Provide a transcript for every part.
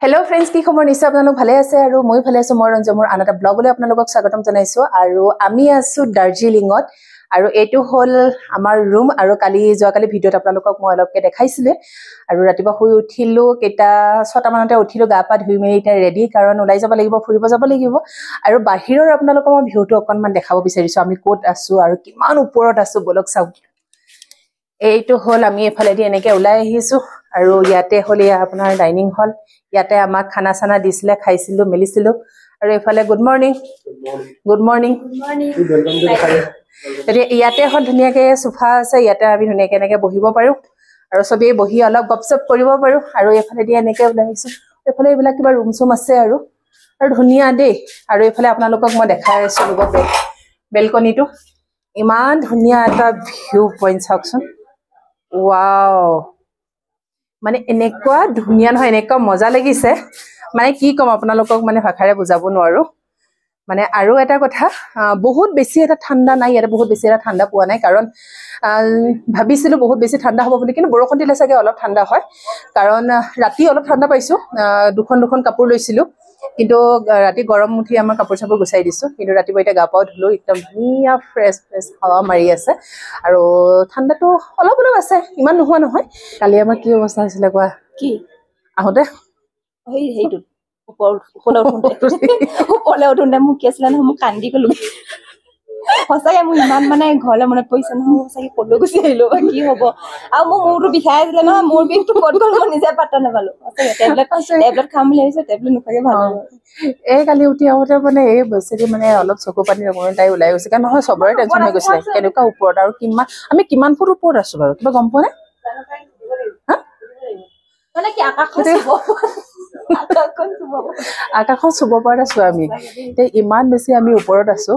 Hello friends, কি খবৰ নিশ্চয় আপোনালোক ভালে আছে আৰু মই ভালে আছো মই ৰঞ্জমৰ আনটা ব্লগলৈ আপোনালোকক স্বাগতম জনাইছো আৰু আমি আছো দাৰ্জিলিঙত আৰু এটো হল আমাৰ ৰুম আৰু যোৱাকালি ভিডিঅ'ত আপোনালোকক মই অলপকে দেখাইছিলে আৰু ৰাতিপুৱা শুই উঠিলো কেটা 6টা মানতে উঠিলো গা পা ধুই মেলি এতিয়া ৰেডি কাৰণ ওলাই যাব লাগিব ফুৰিব যাব লাগিব আৰু বাহিৰৰ আপোনালোকক মই ভিউটো অকনমান দেখাব বিচাৰিছো আমি ক'ত আছো আৰু কিমান ওপৰত আছো বলক চাওক এইটো হল আমি এফালেদি এনেকে ওলাই আহিছো আৰু ইয়াতে হল আপোনাৰ ডাইনিং হল ইয়াতে আমাক খানা সানা দিছিলে খাইছিলো মেলিছিলো আৰু এফালে গুড মৰ্নিং ইয়াতে হল ধুনিয়াকে সোফা আছে ইয়াতে আমি ধুনিয়াকে এনেকে বহিব পাৰো আৰু সবে বহি অলপ গপসপ কৰিব পাৰো আৰু এফালে দি এনেকে ওলাই আহিছো এফালে এইবিলাক কিবা ৰুম চুম আছে আৰু ধুনিয়া দেই আৰু এফালে আপোনালোকক মই দেখাই আছো বেলকনিটো ইমান ধুনিয়া এটা ভিউ পইণ্ট চাওকচোন ওয়াও মানে এনেকুৱা ধুনিয়া নহয় এনেকুৱা মজা লাগিছে মানে কি কম আপোনালোকক মানে ভাষাৰে বুজাব নোৱাৰো মানে আৰু এটা কথা বহুত বেছি এটা ঠাণ্ডা নাই ইয়াতে বহুত বেছি এটা ঠাণ্ডা পোৱা নাই কাৰণ ভাবিছিলো বহুত বেছি ঠাণ্ডা হ'ব বুলি কিন্তু বৰষুণ দিলে চাগে অলপ ঠাণ্ডা হয় কাৰণ ৰাতি অলপ ঠাণ্ডা পাইছো দুখন কাপোৰ লৈছিলো কিন্তু ৰাতি গৰম উঠি আমাৰ কাপোৰ চাপোৰ গুছাই দিছো কিন্তু ৰাতিপুৱা এটা গা পাও ধুলো একদম ধুনিয়া ফ্ৰেছ হাৱা মাৰি আছে আৰু ঠাণ্ডাটো অলপ আছে ইমান নোহোৱা নহয় কালি আমাৰ কি অৱস্থা হৈছিলে কোৱা কি আহোতে হেইটো ওপৰলে উঠোঁতে মোক কি আছিলে নহয় মোক কান্দি গলো সঁচাকে মোৰ ইমান মানে ঘৰলে মনত পৰিছে নহয় সঁচাকে কলৈ গুচি আহিলো কি হব আৰু মোৰ মূৰটো বিষাই আছিলে নহয় মোৰ বিষটো ক'ত গ'ল মই নিজে পাত্তা নাপালো টেবলেট খাম বুলি ভাবিছো টেবলেট নোখোৱাকে ভাল হ'ব এই কালি উঠি আহোতে মানে এই বস্তুটো মানে অলপ চকু পানী ৰঙৰ তাই ওলাই গৈছে কাৰণ নহয় চবৰে টেনচন হৈ গৈছিলে কেনেকুৱা ওপৰত আৰু আমি কিমান ফুট ওপৰত আছো বাৰু কিবা গম পোৱা নে মানে কি আকাশখন চুব পৰা আছো আমি ইমান বেছি আমি ওপৰত আছো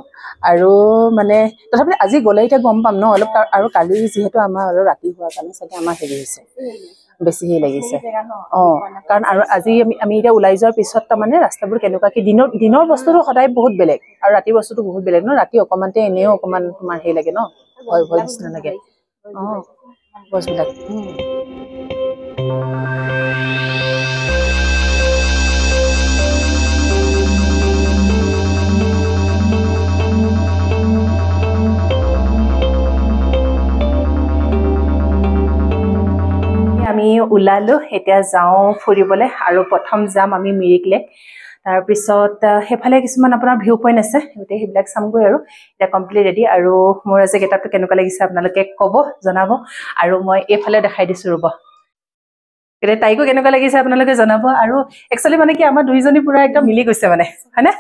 আৰু মানে তথাপি আজি গ'লে এতিয়া গম পাম ন অলপ আৰু কালি যিহেতু আমাৰ অলপ ৰাতি হোৱাৰ কাৰণে চাগে আমাৰ হেৰি হৈছে বেছি লাগিছে কাৰণ আৰু আজি আমি এতিয়া ওলাই যোৱাৰ পিছত তাৰমানে ৰাস্তাবোৰ কেনেকুৱা কি দিনৰ বস্তুটো সদায় বহুত বেলেগ আৰু ৰাতি বস্তুটো বহুত বেলেগ ন ৰাতি অকমানতে এনেও অকমান তোমাৰ হেৰি লাগে ন ভয় নিচিনা লাগে গছবিলাক আমি ওলালো এতিয়া যাও ফুৰিবলে আৰু প্ৰথম যাম আমি মিৰিক লেক তাৰ পিছত হেফালে কিছুমান আপোনাৰ ভিউ পইণ্ট আছে গতে হেবিলাক চামগৈ আৰু এটা কমপ্লিট ৰেডি আৰু মোৰ আজি গেটআপটো কেনেকুৱা লাগিছে আপোনালোকে ক'ব জনাব আৰু মই এইফালে দেখাই দিছো ৰব গতে তাইকো কেনেকুৱা লাগিছে আপোনালোকে জনাব আৰু একচুয়ালি মানে কি আমাৰ দুইজনী পুৰা একদম মিলি গৈছে মানে হয়নে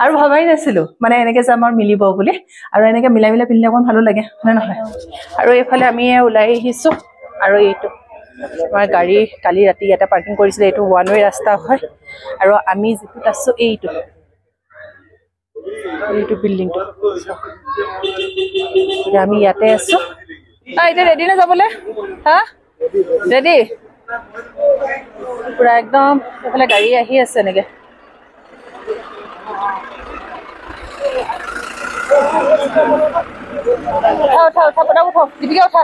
আৰু ভাবাই নাছিলো মানে এনেকে যে আমাৰ মিলিব বুলি আৰু এনেকে মিলাই পিন্ধিলে অকণ ভালো লাগে হয় নহয় আৰু এইফালে আমি ওলাই আহিছো আৰু এইটো আমাৰ গাড়ী কালি ৰাতি ইয়াতে পাৰ্কিং কৰিছিলে এইটো ওৱান ৱে ৰাস্তা হয় আৰু আমি যেটোত আছো এইটো বিল্ডিংটো আমি ইয়াতে আছো এতিয়া ৰেডি নে যাবলে হা ৰেডি পুৰা একদম এইফালে গাড়ী আহি আছে এনেকে উঠা পটাপট উঠা দীপিকা উঠা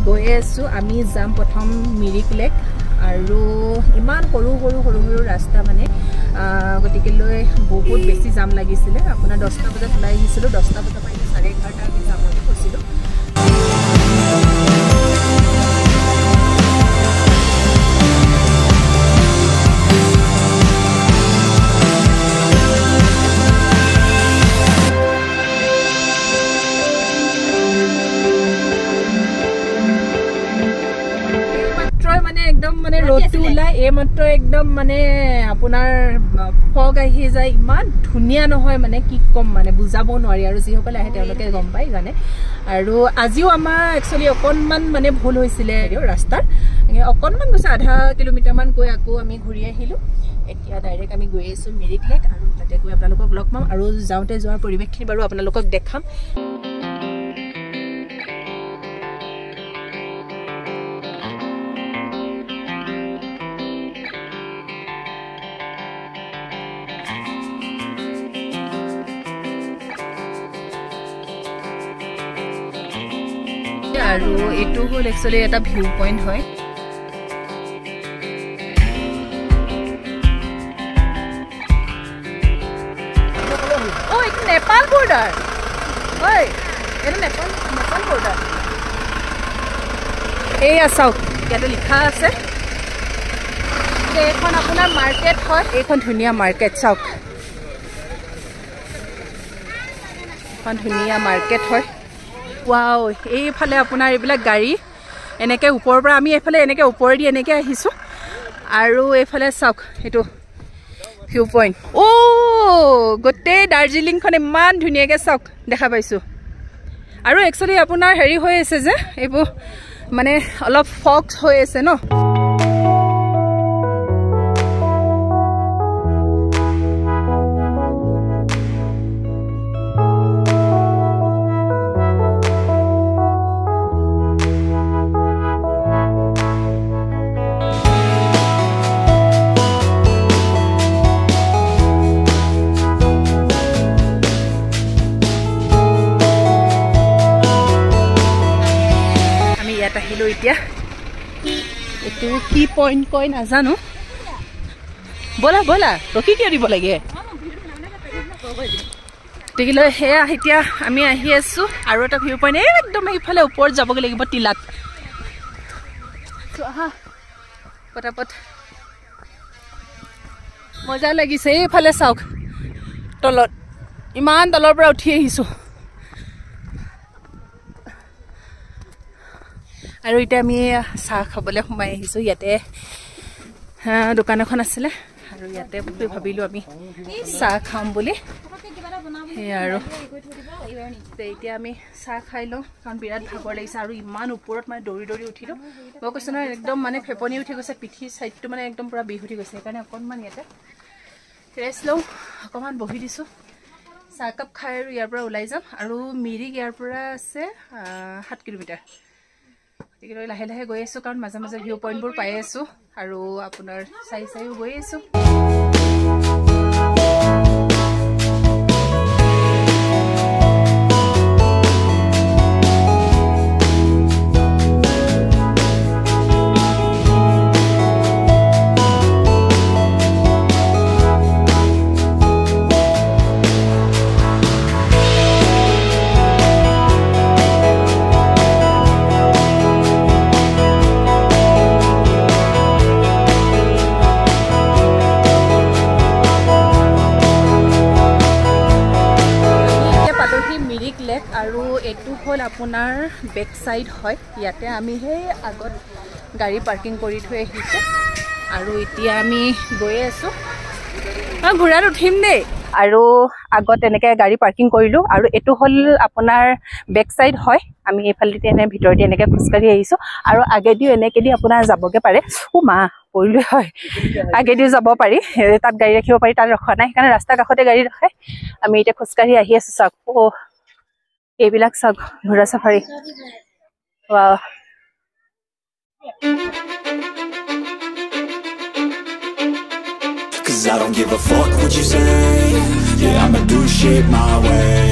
গৈ আছো আমি যাম প্ৰথম মিৰিক লেক আৰু ইমান সৰু ৰাস্তা মানে গতিকে লৈ বহুত বেছি জাম লাগিছিলে আপোনাৰ 10টা বজাত ওলাই আহিছিলো 10টা বজাৰ পৰা 11:30 আমি যামতে ফচিলো মানে ৰ'দটো ওলাই এই মাত্ৰ একদম মানে আপোনাৰ ফগ আহি যায় ইমান ধুনীয়া নহয় মানে কি কম মানে বুজাব নোৱাৰি আৰু যিসকলে আহে তেওঁলোকে গম পায় জানে আৰু আজিও আমাৰ একচুয়ালি অকনমান মানে ভুল হৈছিলে ৰাস্তাৰ অকনমান গৈছে আধা কিলোমিটাৰ মান গৈ আকৌ আমি ঘূৰি আহিলো এতিয়া ডাইৰেক্ট আমি গৈ আছো মিৰিক লেক আৰু তাতে গৈ আপোনালোকক লগ পাম আৰু যাওঁতে যোৱাৰ পৰিৱেশখিনি বাৰু আপোনালোকক দেখাম আৰু এইটো হ'ল একচুৱেলি এটা ভিউ পইণ্ট হয় নেপাল বৰ্ডাৰ হয় এইটো নেপাল বৰ্ডাৰ এইয়া চাওক ইয়াতে লিখা আছে এইখন আপোনাৰ মাৰ্কেট হয় এইখন ধুনীয়া মাৰ্কেট চাওক এখন ধুনীয়া মাৰ্কেট হয় ৱাও এইফালে আপোনাৰ এইবিলাক গাড়ী এনেকৈ ওপৰৰ পৰা আমি এইফালে এনেকৈ ওপৰেদি এনেকৈ আহিছোঁ আৰু এইফালে চাওক এইটো ভিউ পইণ্ট গোটেই দাৰ্জিলিংখন ইমান ধুনীয়াকৈ চাওক দেখা পাইছোঁ আৰু একচুৱেলি আপোনাৰ হেৰি হৈ আছে যে এইবোৰ মানে অলপ ফগ হৈ আছে ন আহিলোঁ এতিয়া এইটো কি পইণ্ট কয় নাজানো ব'লা ব'লা ৰখি কিয় দিব লাগে গতিকে সেয়া এতিয়া আমি আহি আছোঁ আৰু এটা ভিউ পইণ্ট একদম এইফালে ওপৰত যাবগৈ লাগিব টিলাত আহা পটাপট মজা লাগিছে এইফালে চাওক তলত ইমান তলৰ পৰা উঠি আহিছোঁ আৰু এতিয়া আমি চাহ খাবলৈ সোমাই আহিছোঁ ইয়াতে দোকান এখন আছিলে আৰু ইয়াতে ভাবিলোঁ আমি চাহ খাম বুলি সেয়া আৰু এতিয়া আমি চাহ খাই লওঁ কাৰণ বিৰাট ভাগৰ লাগিছে আৰু ইমান ওপৰত মানে দৌৰি দৌৰি উঠিলোঁ মই কৈছোঁ নহয় একদম মানে ফেপনি উঠি গৈছে পিঠিৰ চাইডটো মানে একদম পূৰা বিষ উঠি গৈছে সেইকাৰণে অকণমান ইয়াতে ৰেষ্ট লওঁ অকণমান বহি দিছোঁ চাহকাপ খাই আৰু ইয়াৰ পৰা ওলাই যাম আৰু মিৰিক ইয়াৰ পৰা আছে 7 কিলোমিটাৰ গতিকে লাহে লাহে গৈ আছোঁ কাৰণ মাজে মাজে ভিউ পইণ্টবোৰ পাই আছোঁ আৰু আপোনাৰ চাইও গৈ আছোঁ আৰু এইটো হ'ল আপোনাৰ বেক সাইড হয় ইয়াতে আমি সেই আগত গাড়ী পাৰ্কিং কৰি থৈ আহিছোঁ আৰু এতিয়া আমি গৈ আছোঁ ঘোঁৰাত উঠিম দেই আৰু আগত এনেকৈ গাড়ী পাৰ্কিং কৰিলোঁ আৰু এইটো হ'ল আপোনাৰ বেক সাইড হয় আমি এইফালেদি এনে ভিতৰতে এনেকৈ খোজকাঢ়ি আহিছোঁ আৰু আগেদিও এনেকেদি আপোনাৰ যাবগৈ পাৰে মা পৰিলে হয় আগেদিও যাব পাৰি তাত গাড়ী ৰাখিব পাৰি তাত ৰখা নাই সেইকাৰণে ৰাস্তাৰ কাষতে গাড়ী ৰখাই আমি এতিয়া খোজকাঢ়ি আহি আছোঁ চাওক এইবিলাক চাওক ঘোঁৰা safari wow Cause I don't give a fuck what you say. Yeah, I'ma do shit my way.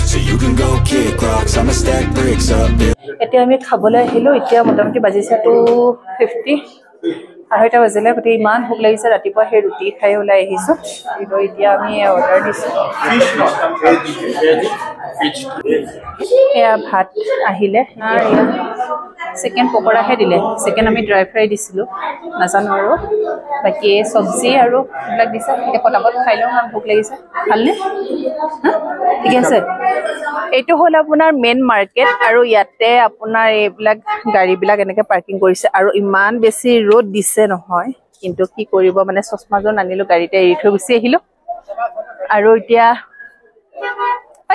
So you can go kick rocks, I'ma stack bricks up. এতিয়া আমি খাবলৈ আহিলোঁ এতিয়া মোটামুটি বাজিছে 2:50 2:30 বাজিলে গতিকে ইমান ভোক লাগিছে ৰাতিপুৱা সেই ৰুটি খাই ওলাই আহিছোঁ কিন্তু এতিয়া আমি অৰ্ডাৰ দিছোঁ এয়া ভাত আহিলে এতিয়া চিকেন পকৰাহে দিলে চিকেন আমি ড্ৰাই ফ্ৰাই দিছিলোঁ নাজানো আৰু বাকী চব্জি আৰু এইবিলাক দিছে এতিয়া পটাপট খাই লওঁ কাৰণ ভোক লাগিছে ভালনে ঠিক আছে এইটো হ'ল আপোনাৰ মেইন মাৰ্কেট আৰু ইয়াতে আপোনাৰ এইবিলাক গাড়ীবিলাক এনেকৈ পাৰ্কিং কৰিছে আৰু ইমান বেছি ৰ'দ দিছে নহয় কিন্তু কি কৰিব মানে চশমাযোৰ নানিলোঁ গাড়ীতে এৰি থৈ গুচি আহিলোঁ আৰু এতিয়া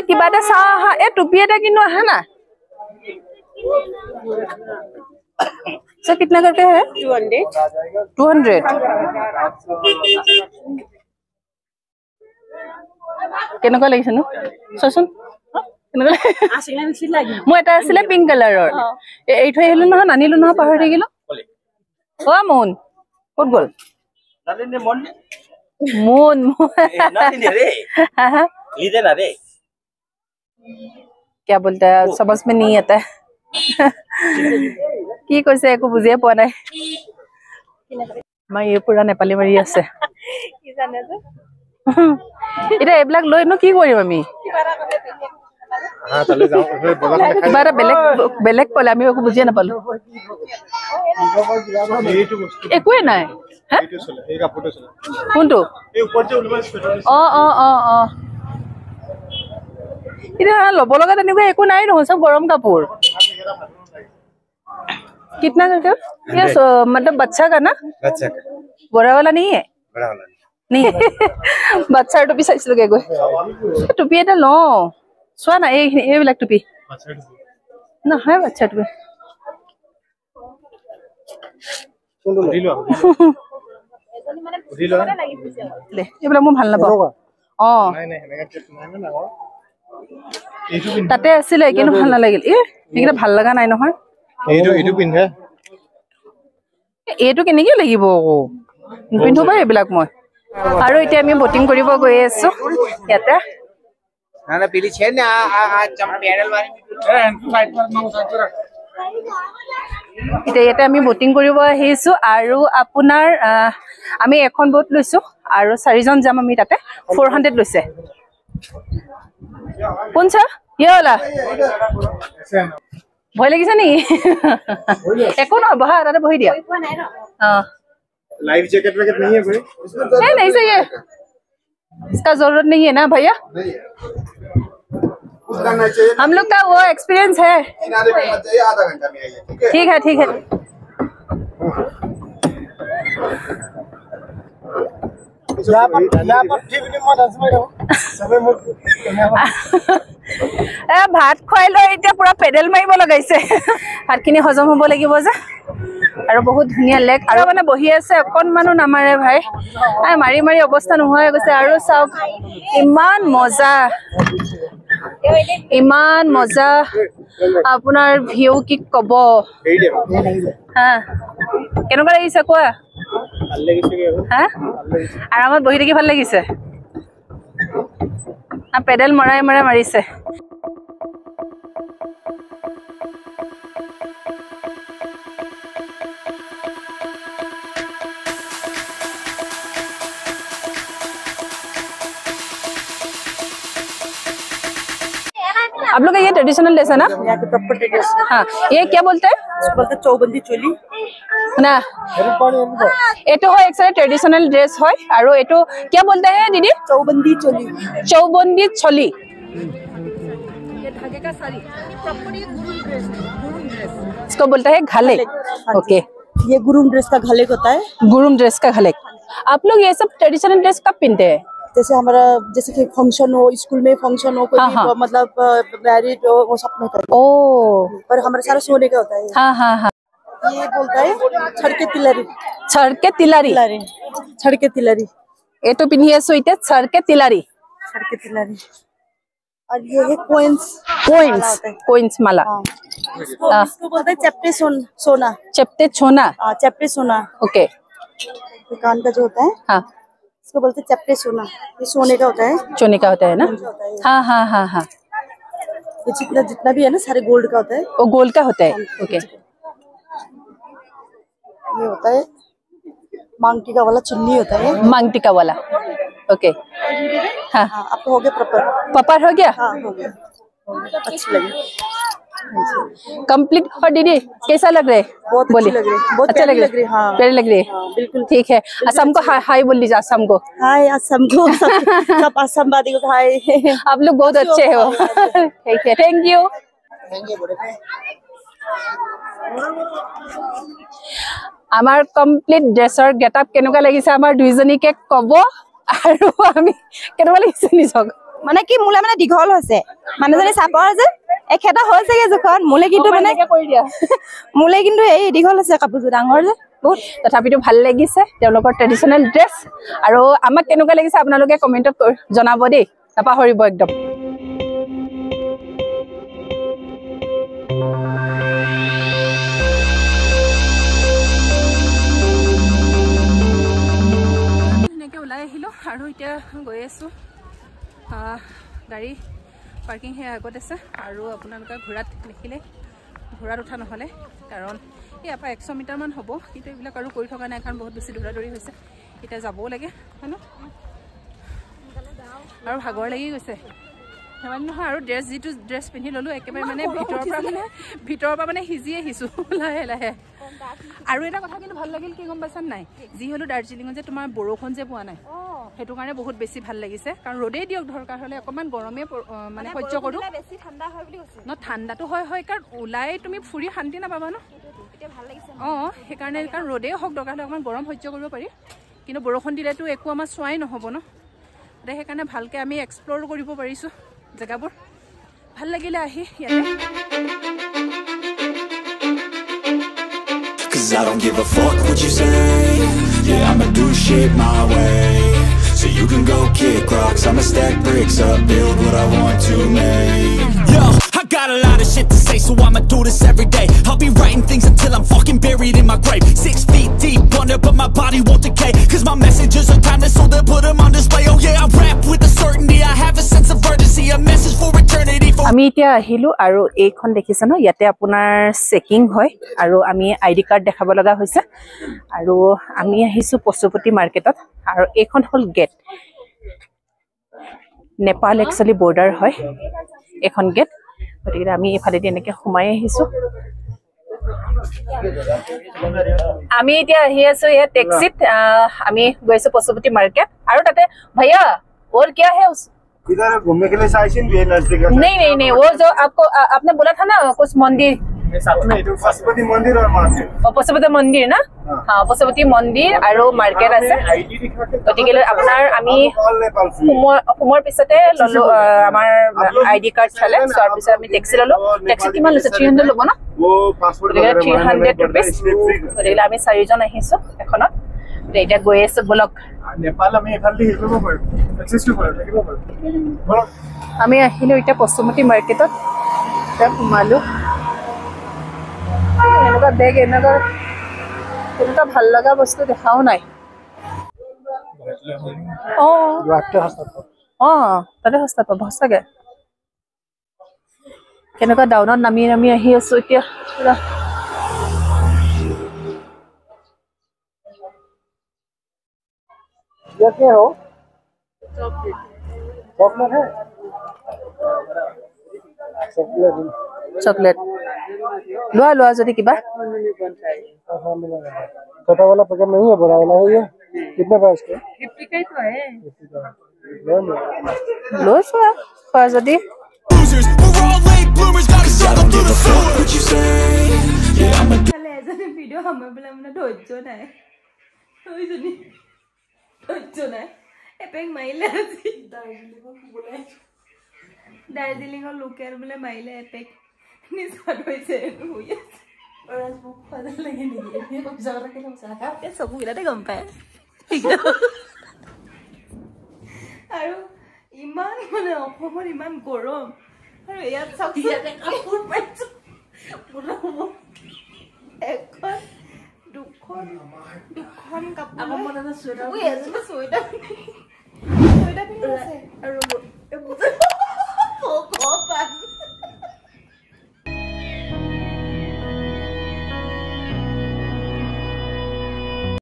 কিবা এটা চাওঁ আহা এই টুপি এটা কিনো আহা না सर कितना करके है 200 কেনেকুৱা লাগিছে নো চোন মই এটা আছিলে পিংক কালাৰৰ এই থৈ আহিলো নহয় নানিলো নহয় পাহৰি থাকিলো অ মন ক'ত গ'ল মন क्या बोलता है समझ में नहीं आता है কি কৈছে একো বুজিয়ে পোৱা নাই আমাৰ এই পুৰা নেপালী মাৰি আছে এতিয়া এইবিলাক লৈনো কি কৰিম আমি কিবা এটা বেলেগ ক'লে আমি একো বুজিয়ে নাপালো একোৱে নাই কোনটো এতিয়া ল'ব লগা তেনেকুৱা একো নাই নহয় চব গৰম কাপোৰ कितना करके ये मतलब बच्चा का ना बच्चा का बड़ा वाला नहीं है बड़ा वाला नहीं बच्चा टोपी চাইছিল গে গৈ টুপি এটা ল চোৱা না এই ব্ল্যাক টুপি না হয় বাচ্চা টুপি এইবিলাক মই ভাল নাপাওঁ তাতে আছিলে কিন্তু ভাল নালাগিল এইকেইটা ভাল লগা নাই নহয় এইটো পিন্ধে এইটো কেনেকে লাগিব আকৌ পিন্ধো বাৰু এইবিলাক মই আৰু এতিয়া আমি বটিং কৰিব গৈ আছো ইয়াতে না পিলি ছে না চম প্যানেল মাৰি ফাইট মাৰ মাউ সাইতৰা এতিয়া ইয়াতে আমি বটিং কৰিব আহিছো আৰু আপোনাৰ আমি এখন বোট লৈছো আৰু 4 জন যাম আমি তাতে 400 লৈছে কোনছা ইয়লা ভয় লাগিছে নি একো নহয় বহা তাতে বহি দিয়া लाइफ जैकेट वगैरह नहीं है भाई नहीं चाहिए इसका जरूरत नहीं है ना भैया हम लोग का वो एक्सपीरियंस है आधा घंटा में आइए ठीक है ভাত খুৱাই লৈ এতিয়া পুৰা পেডেল মাৰিব লগাইছে ভাতখিনি হজম হ'ব লাগিব যে আৰু বহুত ধুনীয়া লেক আৰু মানে বহি আছে অকণমানো নামাৰে ভাই মাৰি মাৰি অৱস্থা নোহোৱা হৈ গৈছে আৰু চাওক ইমান মজা আপোনাৰ ভিউ কি ক'ব হা কেনেকুৱা লাগিছে কোৱা হা আৰামত বহি থাকি ভাল লাগিছে পেডেল মৰাই মাৰিছে आप लोग का ये ट्रेडिशनल ड्रेस है ना यहाँ के प्रॉपर ट्रेडिशनल हाँ ये क्या बोलते हैं बोलते चौबंदी चोली ना ये तो है एक सारे ट्रेडिशनल ड्रेस है और ये तो क्या बोलते हैं दीदी चौबंदी चोली चौबंदी चोली ये धागे का साड़ी प्रॉपर ये गुरुम ड्रेस इसको बोलते हैं घाले ओके ये गुरुम ड्रेस का घालेक होता है गुरुम ड्रेस का घालेक आप लोग ये सब ट्रेडिशनल ड्रेस कब पहनते हैं जैसे हमारा जैसे कि फंक्शन हो स्कूल में फंक्शन हो कोई मतलब मैरिज हो वो सब में करते ओ पर हमारा सारा सोने का होता है हाँ ये बोलता है छड़के तिलरी छड़के तिलरी ये तो पिन्हिए सोइते छड़के तिलरी और ये है कोइंस माला इसको बोलते हैं चेप्टे सोना चेप्टे सोना ओके कान का जो होता है हाँ इसको बोलते हैं चेप्टे सोना ये सोने का होता है ना हाँ ये जितना भी है ना सारे गोल्ड का होता है वो गोल्ड का होता है ओके ये होता है मांग टीका वाला चुन्नी होता है मांग टीका वाला ओके हाँ आपको हो गया प्रॉपर हो गया हाँ हो गया अच्छी लगी कंप्लीट और दीदी कैसा लग रहा है बहुत अच्छी लग रही है बहुत अच्छा लग रही है हाँ प्यारी लग रही है बिल्कुल ठीक है असम को हाय बोल लीजिए असम को हाय असम को सब असम वादी को हाय आप लोग बहुत अच्छे हो ठीक है थैंक यू আমাৰ কমপ্লিট ড্ৰেছৰ গেটআপ কেনেকুৱা লাগিছে আমাৰ দুইজনীকে ক'ব আৰু আমি কেনেকুৱা লাগিছে নিজক মানে কি মোলে মানে দীঘল হৈছে মানুহজনী চাপৰ যে একেটা হৈছেগে জোখত মোলে কিন্তু মানে কৰি দিয়া মোলে কিন্তু এই দীঘল হৈছে কাপোৰযোৰ ডাঙৰ যে বহুত তথাপিতো ভাল লাগিছে তেওঁলোকৰ ট্ৰেডিশনেল ড্ৰেছ আৰু আমাক কেনেকুৱা লাগিছে আপোনালোকে কমেন্টত জনাব দেই নাপাহৰিব একদম আৰু এতিয়া গৈ আছো গাড়ী পাৰ্কিং হে আগত আছে আৰু আপোনালোকে ঘোৰাত দেখিলে ঘোঁৰাত উঠা নহ'লে কাৰণ ইয়াৰ পৰা 100 মিটাৰমান হ'ব কিন্তু এইবিলাক আৰু কৰি থকা নাই কাৰণ বহুত বেছি দৌৰা-দৌৰি হৈছে এতিয়া যাবও লাগে হয় ন আৰু ভাগৰ লাগি গৈছে হেমান নহয় আৰু যিটো ড্ৰেছ পিন্ধি ল'লো একেবাৰে মানে ভিতৰৰ পৰা মানে সিজি আহিছোঁ লাহে লাহে আৰু এটা কথা কিন্তু ভাল লাগিল কি গম পাইছা নাই যি হ'লেও দাৰ্জিলিঙত যে তোমাৰ বৰষুণ যে পোৱা নাই সেইটো কাৰণে বহুত বেছি ভাল লাগিছে কাৰণ ৰ'দেই দিয়ক দৰকাৰ হ'লে অকণমান গৰমে মানে সহ্য কৰোঁ বেছি ঠাণ্ডা হয় বুলি কৈছে ন ঠাণ্ডাটো হয় কাৰণ ওলাই তুমি ফুৰি শান্তি নাপাবা ন এতিয়া ভাল লাগিছে অঁ সেইকাৰণে কাৰণ ৰ'দেই হওক দৰকাৰ হ'লে অকণমান গৰম সহ্য কৰিব পাৰি কিন্তু বৰষুণ দিলেতো একো আমাৰ চোৱাই নহ'ব ন গতিকে সেইকাৰণে ভালকৈ আমি এক্সপ্ল'ৰ কৰিব পাৰিছোঁ জেগাবোৰ ভাল লাগিলে আহি ইয়াতে Cause I don't give a fuck what you say. Yeah, I'ma do shit my way. So you can go kick rocks, I'ma stack bricks up, build what I want to make. Yo, I got a lot of shit to say, so I'ma do this every day. I'll be writing things until I'm fucking buried in my grave. 6 feet deep under, but my body won't decay. Cause my messages are timeless, so they'll put them on display. Oh yeah, I rap with a certainty, I have a sense of urgency, a message for eternity. আমি এতিয়া আহিলো আৰু এইখন দেখিছে ন ইয়াতে আপোনাৰ checking হয় আৰু আমি আইডি কাৰ্ড দেখাব লগা হৈছে আৰু আমি আহিছো পশুপতি মাৰ্কেটত আৰু এইখন হ'ল গেট নেপাল একচুৱেলি বৰ্ডাৰ হয় এখন গেট গতিকে আমি এইফালেদি এনেকৈ সোমাই আহিছো আমি এতিয়া আহি আছো ইয়াত টেক্সিত আমি গৈছো পশুপতি মাৰ্কেট আৰু তাতে भैया और क्या है इधर घूमने के लिए साइकिल भी है नजदीक नहीं वो जो आपको आपने बोला था ना कुछ मंदिर पशुपति मंदिर और मार्केट पशुपति मंदिर ना हाँ पशुपति मंदिर আৰু মাৰ্কেট আছে গতিকে আপোনাৰ আমি সোমৰ পিছতে ললো আমাৰ আইডি কাৰ্ড চালে তাৰ পিছত আমি টেক্সি ললো টেক্সি কিমান লৈছে 300 ল'ব না वो पासपोर्ट 300 रुपीस গতিকে আমি 4 জন আহিছো এখনত এতিয়া গৈ আছো ব্লক नेपाल আমি এফালদি হিলব পাৰো এক্সেস কৰিব পাৰো থাকিব পাৰো আমি আহিলো এতিয়া পশুপতি মাৰ্কেটত এতিয়া সোমালো এনেকুৱা বেগ এনেকুৱা ভাল লগা বস্তু দেখাও নাই তাতে সস্তাত পাব সঁচাকে কেনেকুৱা ডাউনত নামি আহি আছো এতিয়া পুৰা ये क्या हो चॉकलेट है चॉकलेट लोआ যদি কিবা छोटा वाला पैकेट नहीं है बड़ा वाला है ये कितने प्राइस का 50 का ही तो है लो खा যদি Losers, we're all late bloomers, gotta struggle through the sewer. What you say? Yeah, I'ma do এজনী ভিডিও আমাৰ বলে মানে ধৈৰ্য নাই ওইজনী ধৈৰ্য নাই এপেক মাইলে আজি দাৰ্জিলিঙৰ লোকেল বলে মাইলে এপেক নিচাত হৈছে হৈ আছে আৰু মোক ফাদা লাগে নেকি এই কবজাৰা কেনে চাকা এ চকু গিলাতে গম পায় আৰু ইমান মানে অসমৰ ইমান গৰম আৰু ইয়াত চাওক ইয়াতে কাপোৰ পাইছো পুৰা এখন দুখন কাপোৰ আমাৰ মনে চুৱেটাৰ